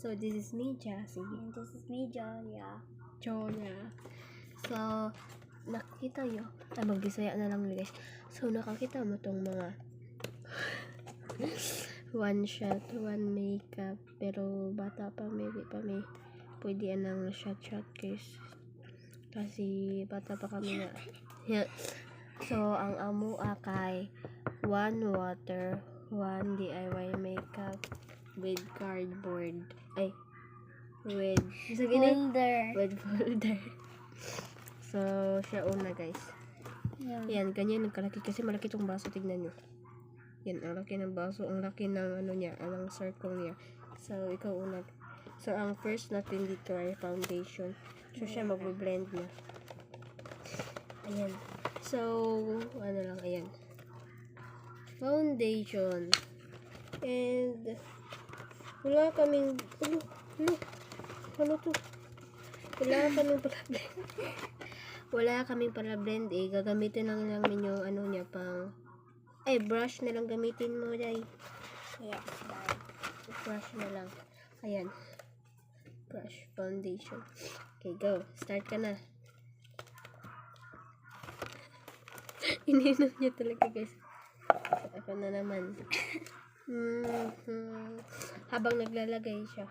So, this is me, Jassy. And this is me, Joya. Joya. So, nakita nyo. Mag-Bisaya na lang guys. So, nakakita mo tong mga one shot, one makeup. Pero, bata pa may pwede anang shot guys. Kasi, bata pa kami na. Yeah. So, ang amo kay one water, one DIY makeup with cardboard. With folder. So, siya una guys. Yan, ganyan nagkalaki kasi malaki tong baso, tignan nyo. Yan, ang laki ng baso, ang laki ng niya, ang circle niya. So, ikaw una. So, ang first natin dito ay foundation. So, siya mag-blend na. Ayan. So, ayan. Foundation. And, wala kaming, ano to? Wala kaming para blend gagamitin lang namin yung niya pang, brush na lang gamitin mo, Day. Yes, Brush na lang. Ayan. Brush, foundation. Okay, go. Start ka na. Ininom niya talaga guys. Ako na naman. Habang naglalagay siya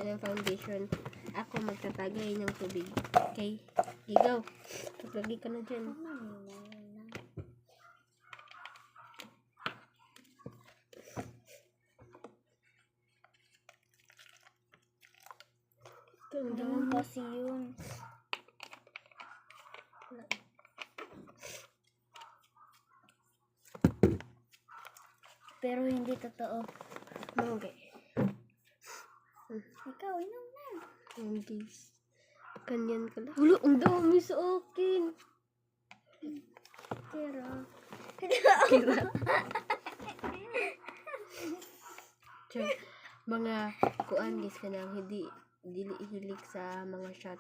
ng foundation, ako magtatagay ng tubig. Okay? Go. Paglagay ka na dyan. Ganun kasi yun. Pero hindi totoo. Okay. Ikaw, inom na. Hindi. Kanyan ka lang. Hulo, ang dami sa akin. Pero, mga kuan guys ka nang hindi hilig sa mga shot.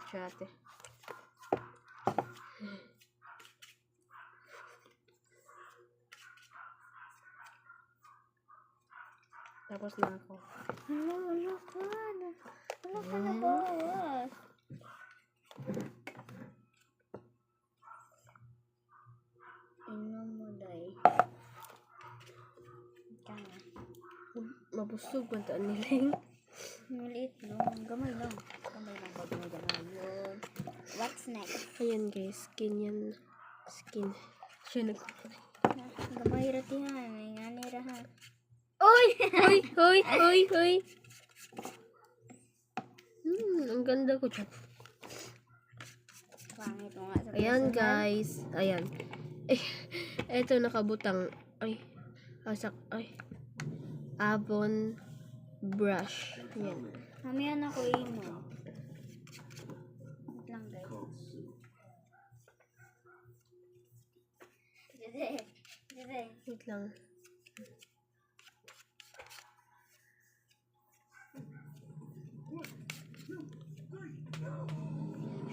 Tapos na ako. wala ka na bawas. Inom mo, Day. Ika na. Mabusog man taan niling. Maliit lang. Gamay lang. Pag mo gano'n yun. What's next? Ayan guys, skin. Siya Gamay ratihan. Ay nga nirahan. Hoy. Ang ganda ko dyan. Pangit mo nga sa Ayan personal. guys. Ayan. Eto nakabutang. Avon brush. Ayan. Mamaya na ko inom. Wait lang guys. Dede. Wait lang.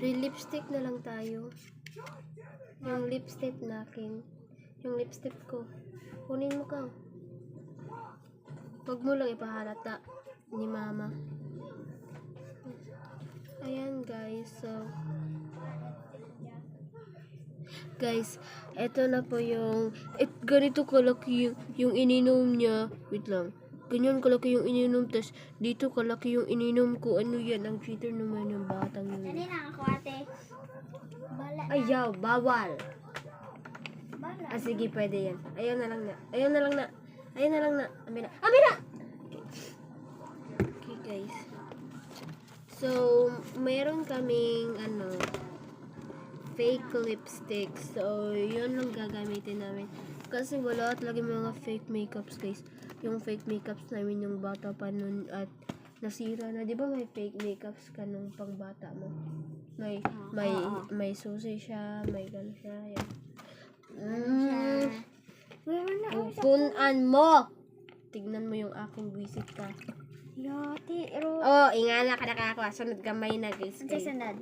Lipstick na lang tayo. Yung lipstick nakin. Yung lipstick ko. Kunin mo ka. Huwag mo lang ipahalata ni mama. Ayan guys. So, guys, eto na po yung ganito kalaki yung ininom niya. Wait lang. Ganyan kalaki yung ininom, tas dito kalaki yung ininom ko. Ano yan? Ang cheater naman yung batang yun. Dali na ako ate. Bala na. Ayaw, bawal. Bala. Sige, pwede yan. Ayaw na lang na. Amira! Okay guys. So, meron kaming fake lipstick. So, yun lang gagamitin namin. Kasi wala talaga mga fake makeups guys. Yung fake makeups namin yung bata pa nun at nasira na. Di ba may fake makeups ka nung pang bata mo? May susi siya, may gano'n siya. Yan. Punan mo! Tignan mo yung aking visit ka. Yati, Ingana ka nakakawa. Sunod gamay na guys. Ang sunod.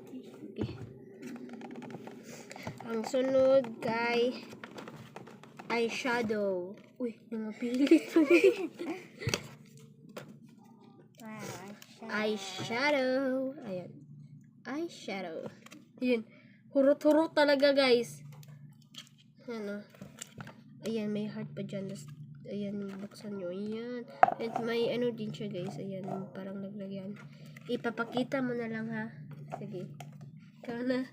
Okay. Ang sunod kay eyeshadow. Uy, namapilit. eyeshadow. Ayan. Eyeshadow. Yun. Hurot-hurot talaga, guys. Ano. Ayan, may heart pa dyan. Ayan, buksan nyo. Ayan. And may ano din siya, guys. Ayan, parang naglagyan. Ipapakita mo na lang, ha? Sige. Ikaw na.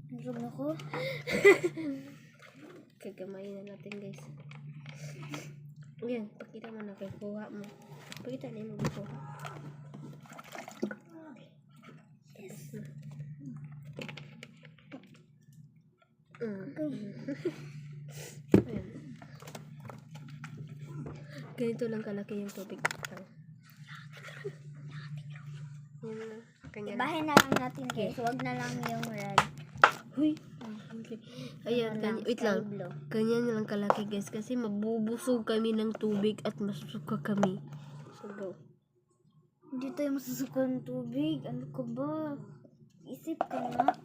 Nasog na ko. Kagamayin na natin, guys. Ayan, pakita mo na kay kuha mo. Pakita na yung kuha. Yes. Ayan. Ganito lang kalaki yung tubig. Yan na. Kanya na. Ibahin na lang natin guys. Huwag na lang yung red. Huy! Okay. Ayan, wait lang. Blue. Ganyan lang kalaki, guys. Kasi mabubusog kami ng tubig at masusuka kami. So, go. Hindi tayo masusuka ng tubig. Ano ka ba? Isip ka nga.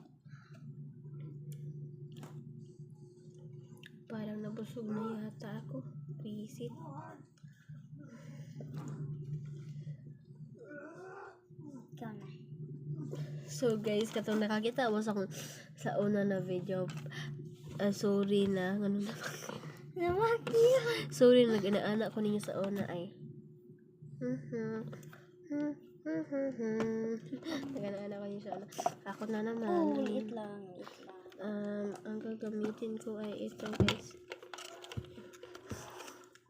Parang nabusog na yata ako. Visit. Ikaw na. So guys, katong nakakita mo sa una na video. Sorry na. Ano na Namakya. sorry na nag-inaana ko ninyo sa una ay. Nag-inaana ko ninyo sa una. Ako na naman. Oh, liit lang. Liit lang. Ang gagamitin ko ay ito, guys.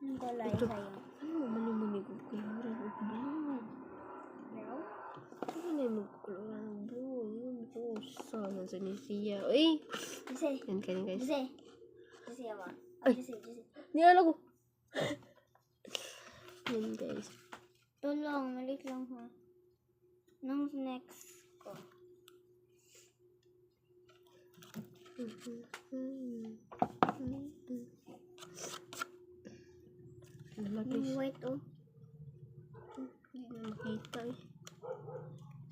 Ang kulay Ito. sa'yo. Ano mali-mali ko kulura ng blue? No? Ano na yung kulura ng blue? Yun po. Saan sa Nisia? Uy! Jose. Yan kayo, guys. Jose. Jose yawa. Ay. Jose. Jose. Niyala ko! Yan, guys. Tulong. Maliit lang ha. Nang next ko. Malapis. Yung white oh. Hindi na makita eh.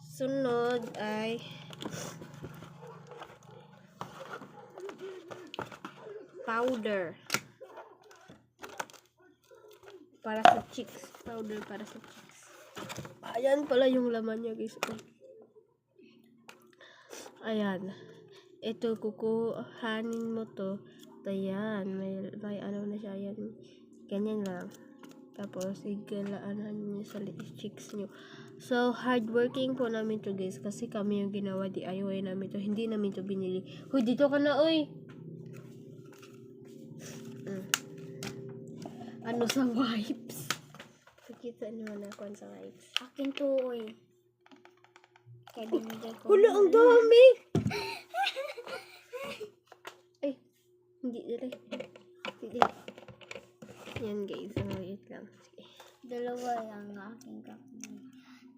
Sunod ay powder para sa cheeks. Powder para sa cheeks. Ayan pala yung laman niya, guys. Ayan. Ito, kukuhanin mo to. Ayan. May ano na siya. Ayan. Ganyan lang. Tapos, igalaan niyo sa cheeks niyo. So, hardworking po namin to, guys. Kasi kami yung ginawa, DIY namin to. Hindi namin to binili. Huy, dito ka na, uy! Ano sa wipes? Pakita naman ako sa wipes. Akin to oy. Kaya binigay ko. Hula, ang dami! Ay, hindi dali. Hindi. Yan, guys. Ang maliit lang. Sige. Dalawa lang aking kakunin.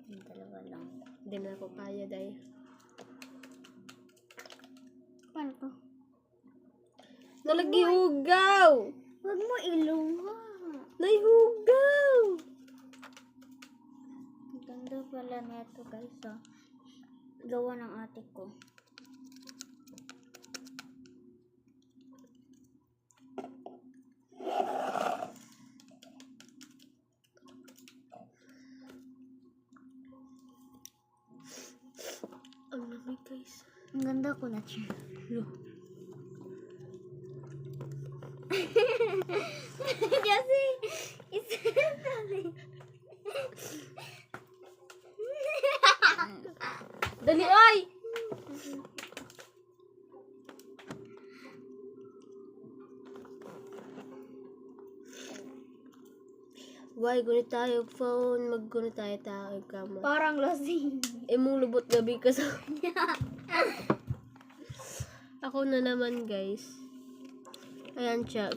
Yung dalawa lang. Hindi na ako kaya, dahil. Paano to? Nalagihugaw! Huwag mo iluha. Naihugaw! Ang ganda pala neto guys ah. Gawa ng ate ko. Ang lamig, guys. Ang ganda ko na siya. Kasi Dali, ay! Why, gunit tayo phone, maggunit tayo kama. parang lasing. Mong lubot gabi ka sa Ako na naman, guys. Ayan siya.